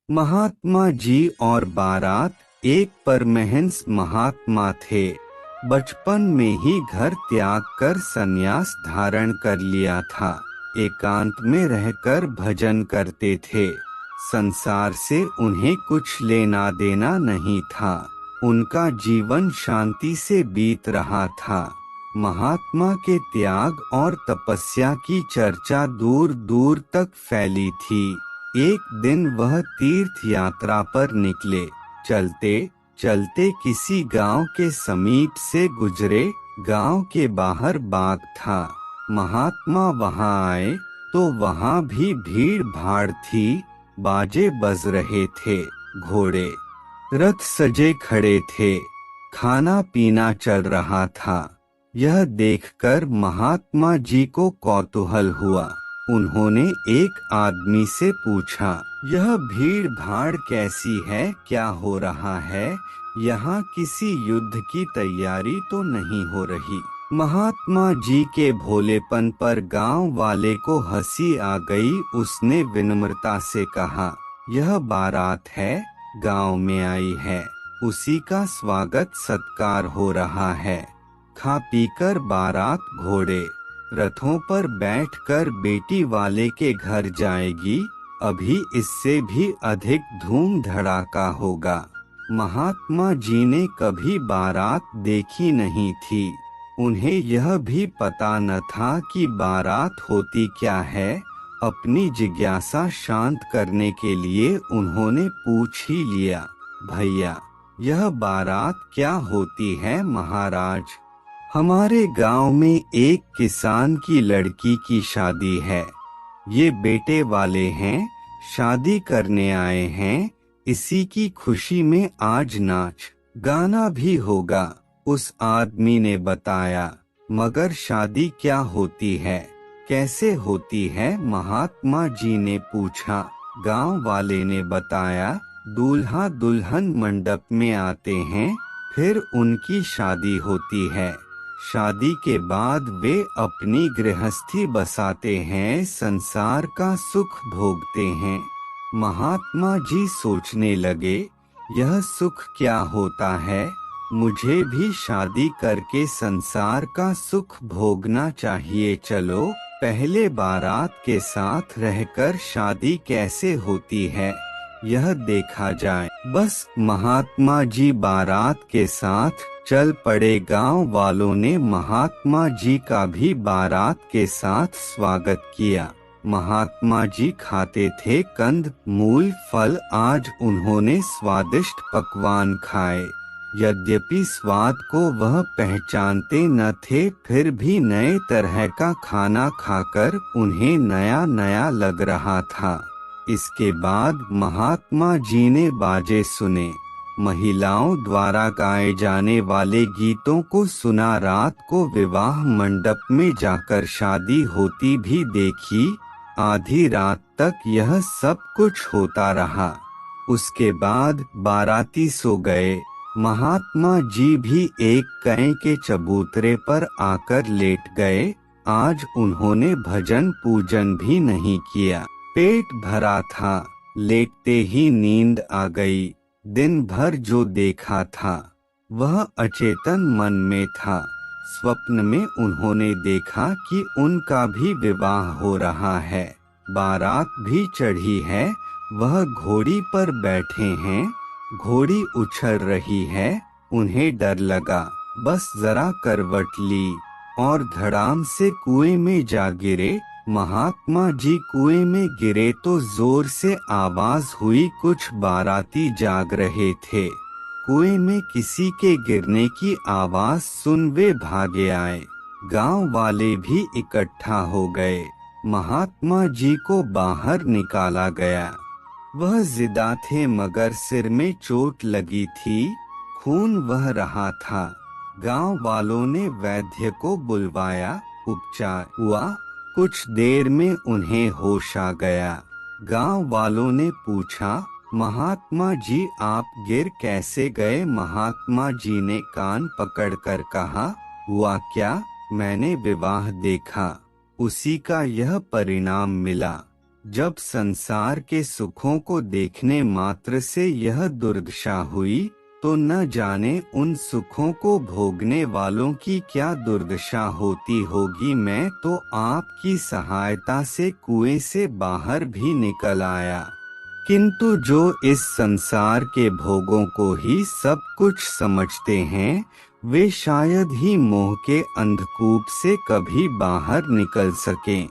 महात्मा जी और बारात एक परमहंस महात्मा थे। बचपन में ही घर त्याग कर संन्यास धारण कर लिया था। एकांत में रहकर भजन करते थे। संसार से उन्हें कुछ लेना देना नहीं था। उनका जीवन शांति से बीत रहा था। महात्मा के त्याग और तपस्या की चर्चा दूर दूर तक फैली थी। एक दिन वह तीर्थ यात्रा पर निकले। चलते चलते किसी गांव के समीप से गुजरे। गांव के बाहर बाग था। महात्मा वहां आए तो वहां भी भीड़ भाड़ थी। बाजे बज रहे थे, घोड़े रथ सजे खड़े थे, खाना पीना चल रहा था। यह देखकर महात्मा जी को कौतूहल हुआ। उन्होंने एक आदमी से पूछा, यह भीड़ भाड़ कैसी है, क्या हो रहा है? यहाँ किसी युद्ध की तैयारी तो नहीं हो रही? महात्मा जी के भोलेपन पर गांव वाले को हंसी आ गई। उसने विनम्रता से कहा, यह बारात है, गांव में आई है, उसी का स्वागत सत्कार हो रहा है। खा पीकर बारात घोड़े रथों पर बैठकर बेटी वाले के घर जाएगी। अभी इससे भी अधिक धूम धड़ाका होगा। महात्मा जी ने कभी बारात देखी नहीं थी। उन्हें यह भी पता न था कि बारात होती क्या है। अपनी जिज्ञासा शांत करने के लिए उन्होंने पूछ ही लिया, भैया यह बारात क्या होती है महाराज? हमारे गांव में एक किसान की लड़की की शादी है। ये बेटे वाले हैं, शादी करने आए हैं। इसी की खुशी में आज नाच गाना भी होगा। उस आदमी ने बताया। मगर शादी क्या होती है, कैसे होती है? महात्मा जी ने पूछा। गांव वाले ने बताया, दूल्हा दुल्हन मंडप में आते हैं, फिर उनकी शादी होती है। शादी के बाद वे अपनी गृहस्थी बसाते हैं, संसार का सुख भोगते हैं। महात्मा जी सोचने लगे, यह सुख क्या होता है? मुझे भी शादी करके संसार का सुख भोगना चाहिए। चलो पहले बारात के साथ रहकर शादी कैसे होती है यह देखा जाए। बस महात्मा जी बारात के साथ चल पड़े। गांव वालों ने महात्मा जी का भी बारात के साथ स्वागत किया। महात्मा जी खाते थे कंद मूल फल। आज उन्होंने स्वादिष्ट पकवान खाए। यद्यपि स्वाद को वह पहचानते न थे, फिर भी नए तरह का खाना खाकर उन्हें नया नया लग रहा था। इसके बाद महात्मा जी ने बाजे सुने, महिलाओं द्वारा गाए जाने वाले गीतों को सुना। रात को विवाह मंडप में जाकर शादी होती भी देखी। आधी रात तक यह सब कुछ होता रहा। उसके बाद बाराती सो गए। महात्मा जी भी एक कै के चबूतरे पर आकर लेट गए। आज उन्होंने भजन पूजन भी नहीं किया। पेट भरा था, लेटते ही नींद आ गई। दिन भर जो देखा था वह अचेतन मन में था। स्वप्न में उन्होंने देखा कि उनका भी विवाह हो रहा है, बारात भी चढ़ी है, वह घोड़ी पर बैठे हैं, घोड़ी उछल रही है। उन्हें डर लगा, बस जरा करवट ली और धड़ाम से कुएं में जा गिरे। महात्मा जी कुएं में गिरे तो जोर से आवाज हुई। कुछ बाराती जाग रहे थे। कुएं में किसी के गिरने की आवाज सुन वे भागे आए। गांव वाले भी इकट्ठा हो गए। महात्मा जी को बाहर निकाला गया। वह जिंदा थे मगर सिर में चोट लगी थी, खून बह रहा था। गांव वालों ने वैद्य को बुलवाया, उपचार हुआ। कुछ देर में उन्हें होश आ गया। गांव वालों ने पूछा, महात्मा जी आप गिर कैसे गए? महात्मा जी ने कान पकड़कर कहा, हुआ क्या? मैंने विवाह देखा, उसी का यह परिणाम मिला। जब संसार के सुखों को देखने मात्र से यह दुर्दशा हुई, तो न जाने उन सुखों को भोगने वालों की क्या दुर्दशा होती होगी। मैं तो आपकी सहायता से कुएं से बाहर भी निकल आया, किंतु जो इस संसार के भोगों को ही सब कुछ समझते हैं, वे शायद ही मोह के अंधकूप से कभी बाहर निकल सकें।